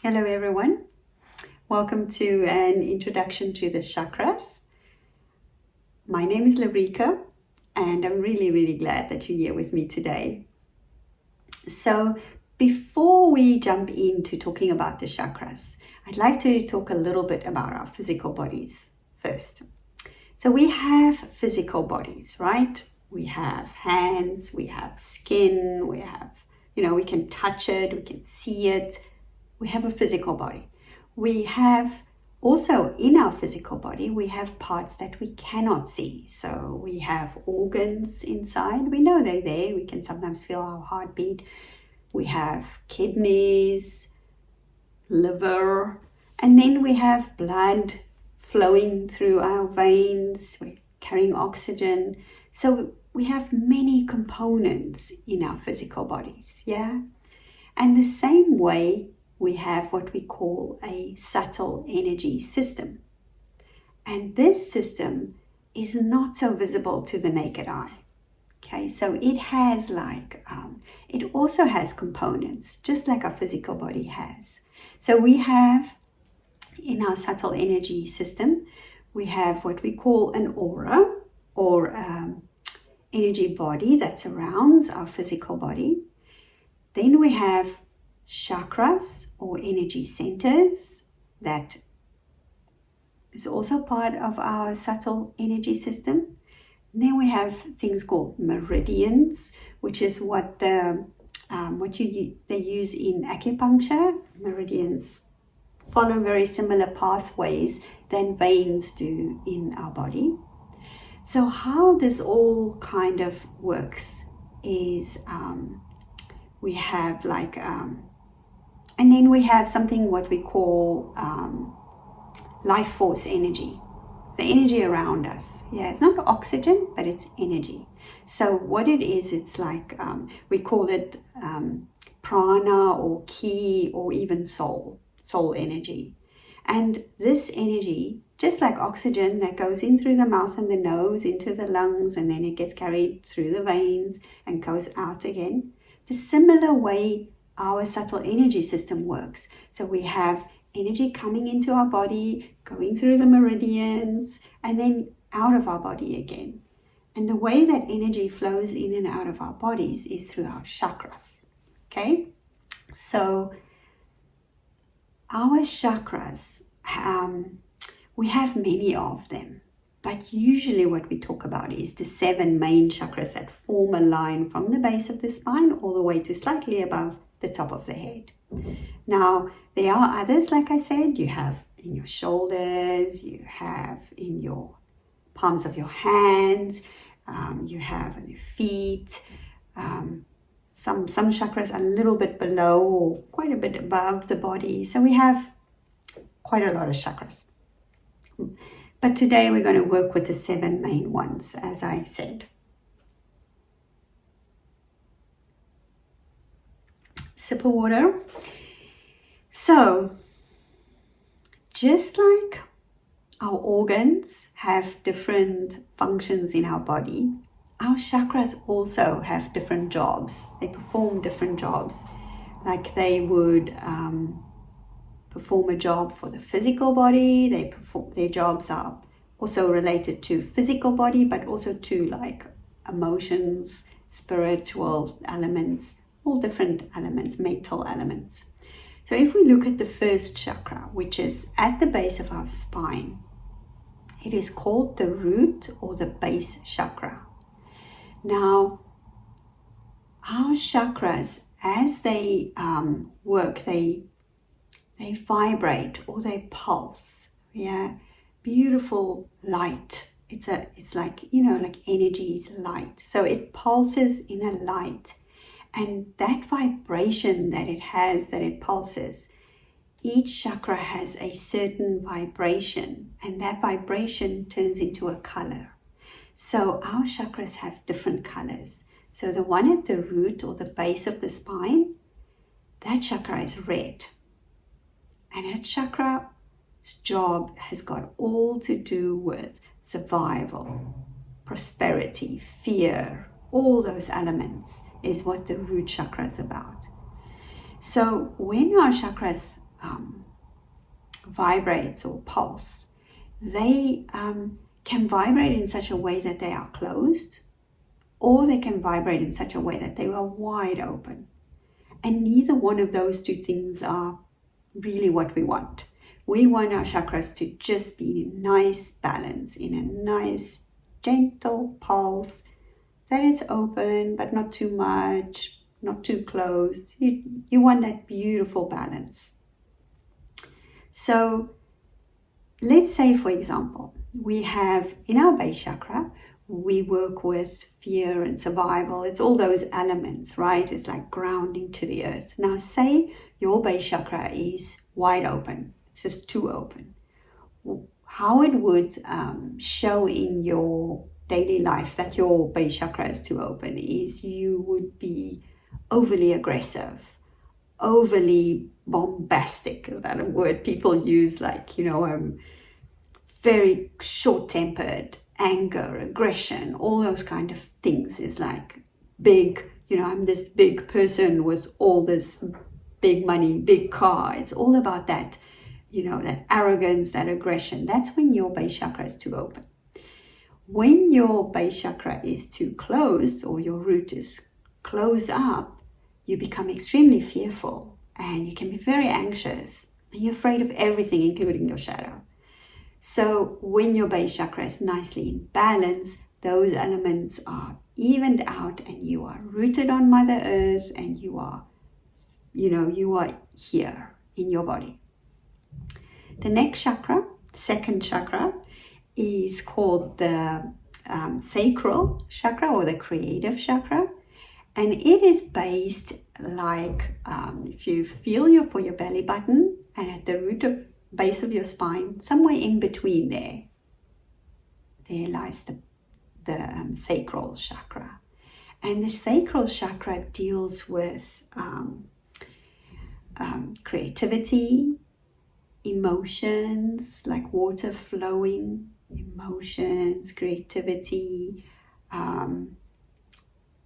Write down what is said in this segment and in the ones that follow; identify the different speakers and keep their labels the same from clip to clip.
Speaker 1: Hello everyone, welcome to an introduction to the chakras. My name is Larika and I'm really glad that you're here with me today. So before we jump into talking about the chakras, I'd like to talk a little bit about our physical bodies first. So we have physical bodies, right? We have hands, we have skin, we can touch it, we can see it. We have a physical body. We have also in our physical body, we have parts that we cannot see. So we have organs inside. We know they're there. We can sometimes feel our heartbeat. We have kidneys, liver, and then we have blood flowing through our veins. We're carrying oxygen. So we have many components in our physical bodies, yeah? And the same way, we have what we call a subtle energy system. And this system is not so visible to the naked eye. Okay, so it has it also has components, just like our physical body has. So we have, in our subtle energy system, we have what we call an aura, or energy body that surrounds our physical body. Then we have chakras, or energy centers, that is also part of our subtle energy system. And then we have things called meridians, which is what they use in acupuncture. Meridians follow very similar pathways than veins do in our body. So how this all kind of works is we have and then we have something what we call life force energy. It's the energy around us. Yeah, it's not oxygen, but it's energy. So what it is, it's we call it prana or ki or even soul energy. And this energy, just like oxygen that goes in through the mouth and the nose into the lungs, and then it gets carried through the veins and goes out again, the similar way our subtle energy system works. So we have energy coming into our body, going through the meridians, and then out of our body again. And the way that energy flows in and out of our bodies is through our chakras. Okay? So our chakras, we have many of them. But usually what we talk about is the 7 main chakras that form a line from the base of the spine all the way to slightly above the top of the head. Now, there are others, like I said. You have in your shoulders, you have in your palms of your hands, you have on your feet. Some chakras a little bit below or quite a bit above the body. So we have quite a lot of chakras. But today we're going to work with the 7 main ones, as I said. Sip of water. So, just like our organs have different functions in our body, our chakras also have different jobs. They perform different jobs. Like they would perform a job for the physical body. Their jobs are also related to physical body, but also to like emotions, spiritual elements, all different elements, mental elements. So if we look at the first chakra, which is at the base of our spine, it is called the root or the base chakra. Now, our chakras, as they work, they vibrate or they pulse. Yeah, beautiful light. It's like energy is light. So it pulses in a light. And that vibration that it pulses, each chakra has a certain vibration, and that vibration turns into a color. So our chakras have different colors. So the one at the root or the base of the spine, that chakra is red. And that chakra's job has got all to do with survival, prosperity, fear, all those elements is what the root chakra is about. So when our chakras vibrates or pulse, they can vibrate in such a way that they are closed, or they can vibrate in such a way that they are wide open. And neither one of those two things are really what we want. We want our chakras to just be in nice balance, in a nice gentle pulse, that it's open but not too much, not too close. You want that beautiful balance. So let's say, for example, we have in our base chakra, we work with fear and survival. It's all those elements, right? It's like grounding to the earth. Now say your base chakra is wide open. It's just too open. How it would show in your daily life that your base chakra is too open is you would be overly aggressive, overly bombastic. Is that a word people use? Like, very short-tempered, anger, aggression, all those kind of things is like big, I'm this big person with all this big money, big car. It's all about that, that arrogance, that aggression. That's when your base chakra is too open. When your base chakra is too closed, or your root is closed up, you become extremely fearful and you can be very anxious and you're afraid of everything, including your shadow. So when your base chakra is nicely in balance, those elements are evened out and you are rooted on Mother Earth and you are here in your body. The next chakra, second chakra, is called the sacral chakra or the creative chakra. And it is based like, if you feel for your belly button and at the root of base of your spine, somewhere in between there lies the sacral chakra. And the sacral chakra deals with creativity, emotions, like water flowing, emotions, creativity,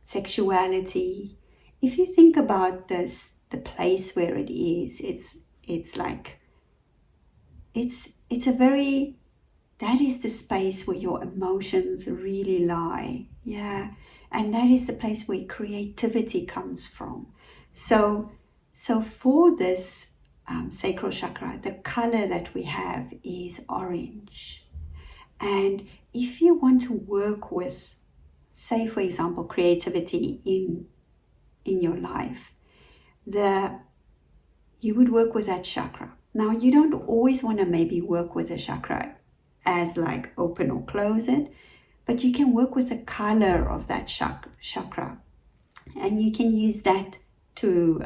Speaker 1: sexuality. If you think about this, the place where it is, it's like, it's a very, that is the space where your emotions really lie. Yeah. And that is the place where creativity comes from. So for this sacral chakra, the color that we have is orange. And if you want to work with, say, for example, creativity in your life, you would work with that chakra. Now, you don't always want to maybe work with a chakra as like open or close it, but you can work with the color of that chakra, and you can use that to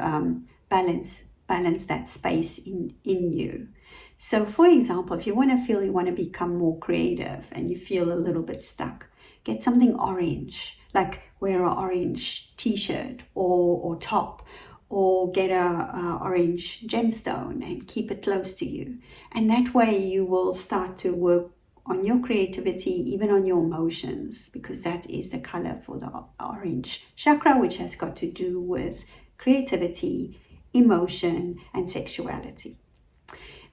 Speaker 1: balance that space in you. So, for example, if you want to become more creative and you feel a little bit stuck, get something orange, like wear an orange t-shirt or top, or get a orange gemstone and keep it close to you. And that way you will start to work on your creativity, even on your emotions, because that is the color for the orange chakra, which has got to do with creativity, emotion, and sexuality.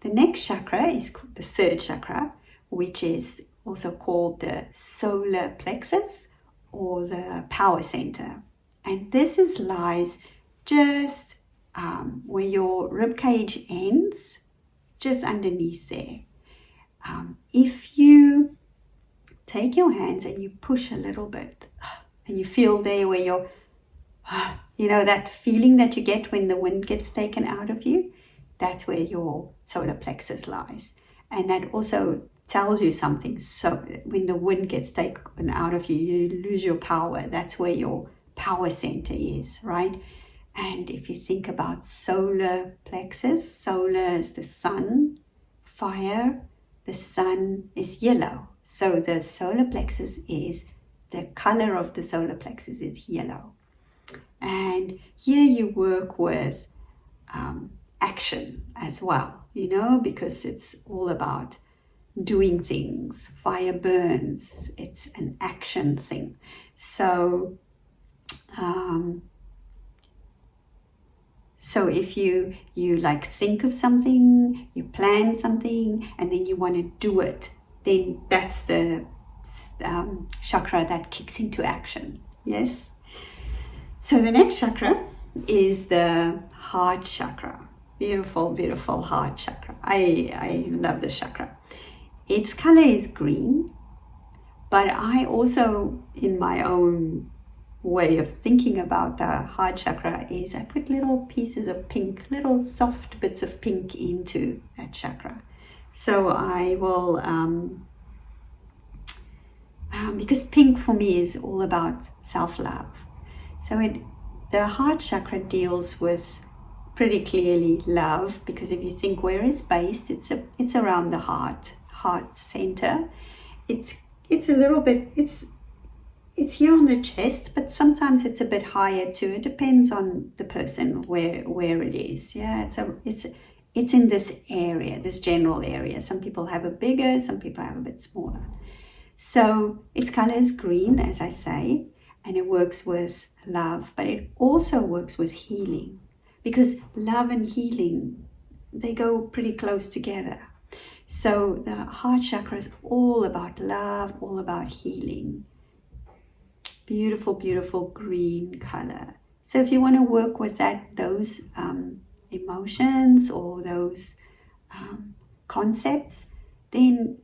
Speaker 1: The next chakra is the third chakra, which is also called the solar plexus or the power center. And this lies just where your ribcage ends, just underneath there. If you take your hands and you push a little bit, and you feel there where you're, that feeling that you get when the wind gets taken out of you, that's where your solar plexus lies. And that also tells you something. So when the wind gets taken out of you, you lose your power. That's where your power center is, right? And if you think about solar plexus, solar is the sun, fire, the sun is yellow. So the solar plexus is, the color of the solar plexus is yellow. And here you work with action as well, because it's all about doing things. Fire burns, it's an action thing. So So if you like think of something, you plan something, and then you want to do it, then that's the chakra that kicks into action. Yes. So the next chakra is the heart chakra. Beautiful, beautiful heart chakra. I love this chakra. Its color is green, but I also, in my own way of thinking about the heart chakra, is I put little pieces of pink, little soft bits of pink into that chakra. So I will, because pink for me is all about self-love. So the heart chakra deals with pretty clearly love, because if you think where it's based, it's around the heart center. It's a little bit, it's here on the chest, but sometimes it's a bit higher too. It depends on the person where it is. Yeah, it's in this area, this general area. Some people have a bigger, some people have a bit smaller. So its color is green, as I say, and it works with love, but it also works with healing, because love and healing, they go pretty close together. So the heart chakra is all about love, all about healing. Beautiful, beautiful green color. So if you want to work with those emotions or those concepts, then,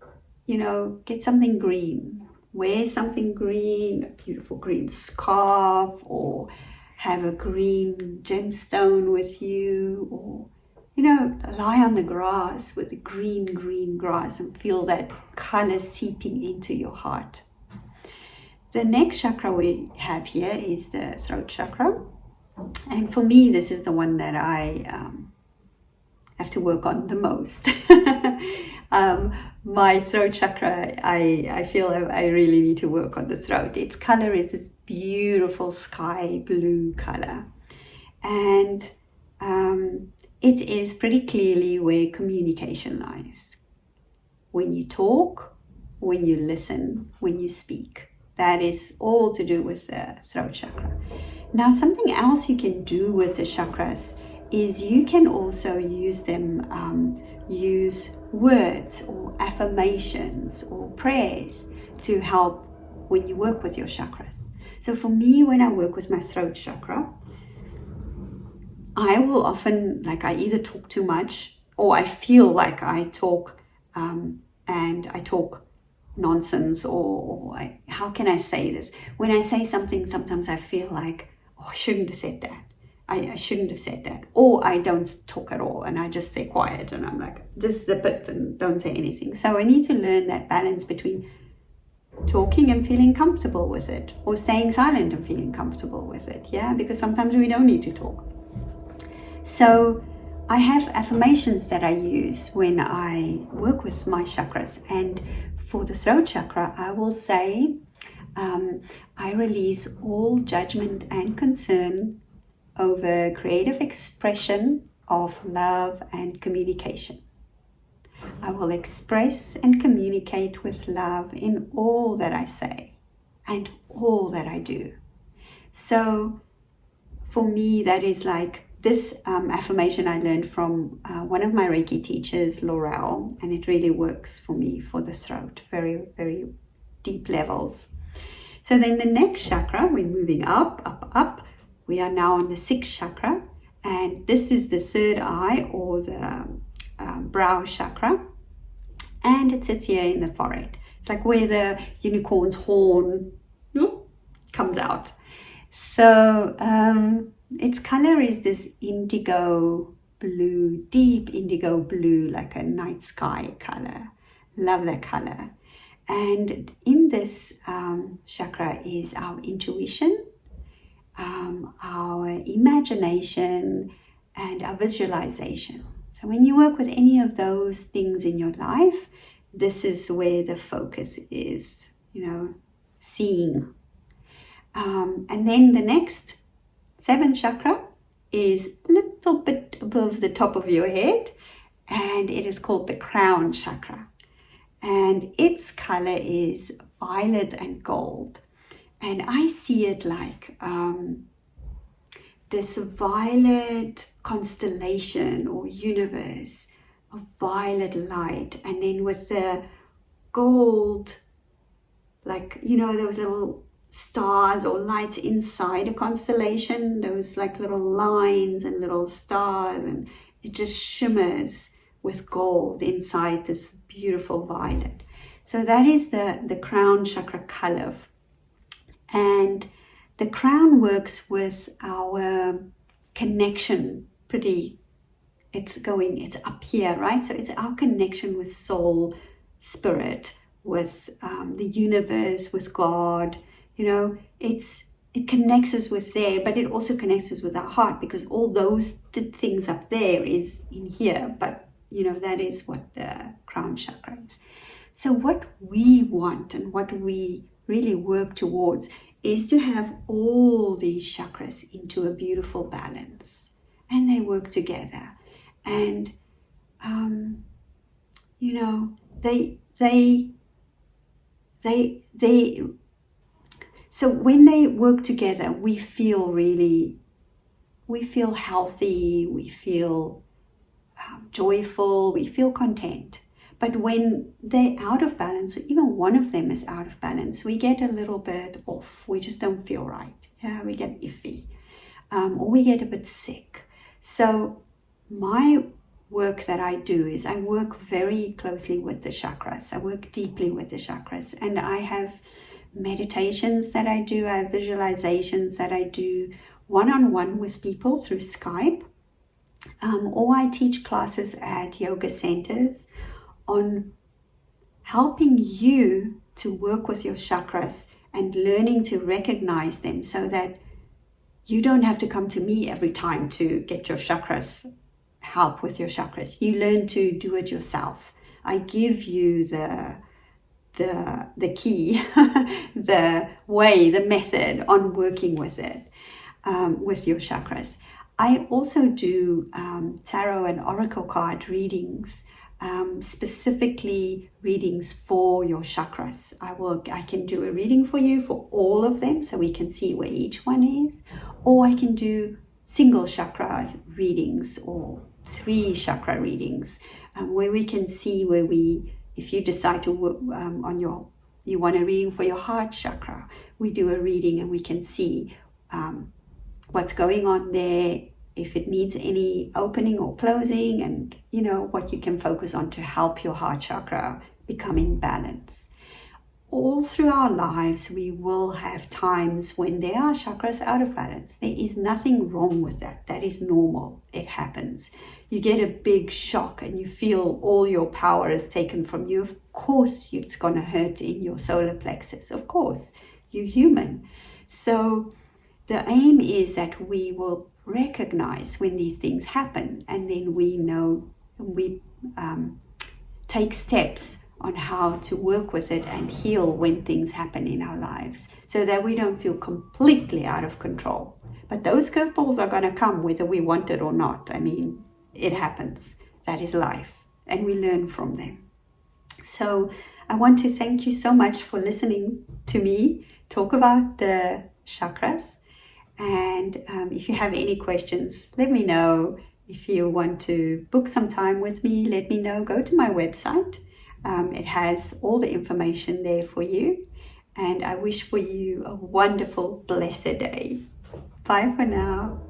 Speaker 1: get something green. Wear something green, a beautiful green scarf, or have a green gemstone with you, or, lie on the grass with the green grass and feel that color seeping into your heart. The next chakra we have here is the throat chakra. And for me, this is the one that I have to work on the most. My throat chakra, I feel I really need to work on the throat. Its color is this beautiful sky blue color. And it is pretty clearly where communication lies. When you talk, when you listen, when you speak. That is all to do with the throat chakra. Now, something else you can do with the chakras is you can also use them, use words or affirmations or prayers to help when you work with your chakras. So for me, when I work with my throat chakra, I will often, I either talk too much, or I feel like I talk and I talk nonsense, or how can I say this? When I say something, sometimes I feel like, I shouldn't have said that. I shouldn't have said that. Or I don't talk at all and I just stay quiet and I'm like, just zip it and don't say anything. So I need to learn that balance between talking and feeling comfortable with it, or staying silent and feeling comfortable with it. Yeah, because sometimes we don't need to talk. So I have affirmations that I use when I work with my chakras. And for the throat chakra, I will say, I release all judgment and concern over creative expression of love and communication. I will express and communicate with love in all that I say and all that I do. So for me, that is this affirmation I learned from one of my Reiki teachers, Laurel, and it really works for me for the throat, very, very deep levels. So then the next chakra, we're moving up. We are now on the sixth chakra, and this is the third eye, or the brow chakra, and it sits here in the forehead. It's like where the unicorn's horn comes out. So its color is this indigo blue, deep indigo blue, like a night sky color. Love that color. And in this chakra is our intuition, our imagination, and our visualization. So when you work with any of those things in your life, this is where the focus is, seeing. And then the next seventh chakra is a little bit above the top of your head, and it is called the crown chakra. And its color is violet and gold. And I see it like this violet constellation or universe of violet light, and then with the gold, like, you know, those little stars or lights inside a constellation, those like little lines and little stars, and it just shimmers with gold inside this beautiful violet. So that is the crown chakra color. And the crown works with our connection it's up here, right? So it's our connection with soul, spirit, with the universe, with God. You know, it connects us with there, but it also connects us with our heart, because all those things up there is in here. But, you know, that is what the crown chakra is. So what we want and what we really work towards is to have all these chakras into a beautiful balance, and they work together. And, you know, so when they work together, we feel healthy, we feel joyful, we feel content. But when they're out of balance, or even one of them is out of balance, we get a little bit off. We just don't feel right. Yeah, we get iffy, or we get a bit sick. So my work that I do is I work very closely with the chakras. I work deeply with the chakras, and I have meditations that I do. I have visualizations that I do one-on-one with people through Skype, or I teach classes at yoga centers on helping you to work with your chakras and learning to recognize them, so that you don't have to come to me every time to get your chakras, help with your chakras. You learn to do it yourself. I give you the key, the way, the method on working with it, with your chakras. I also do tarot and oracle card readings, specifically readings for your chakras. I can do a reading for you for all of them, so we can see where each one is, or I can do single chakra readings or 3 chakra readings, where we can see if you decide to work you want a reading for your heart chakra, we do a reading and we can see what's going on there, if it needs any opening or closing, and you know what you can focus on to help your heart chakra become in balance. All through our lives, we will have times when there are chakras out of balance. There is nothing wrong with that. That is normal. It happens. You get a big shock and you feel all your power is taken from you. Of course, it's going to hurt in your solar plexus. Of course, you're human. So the aim is that we will recognize when these things happen, and then we know, we take steps on how to work with it and heal when things happen in our lives, so that we don't feel completely out of control. But those curveballs are going to come whether we want it or not. I mean, it happens. That is life, and we learn from them. So I want to thank you so much for listening to me talk about the chakras. And if you have any questions, let me know. If you want to book some time with me, let me know. Go to my website. It has all the information there for you. And I wish for you a wonderful, blessed day. Bye for now.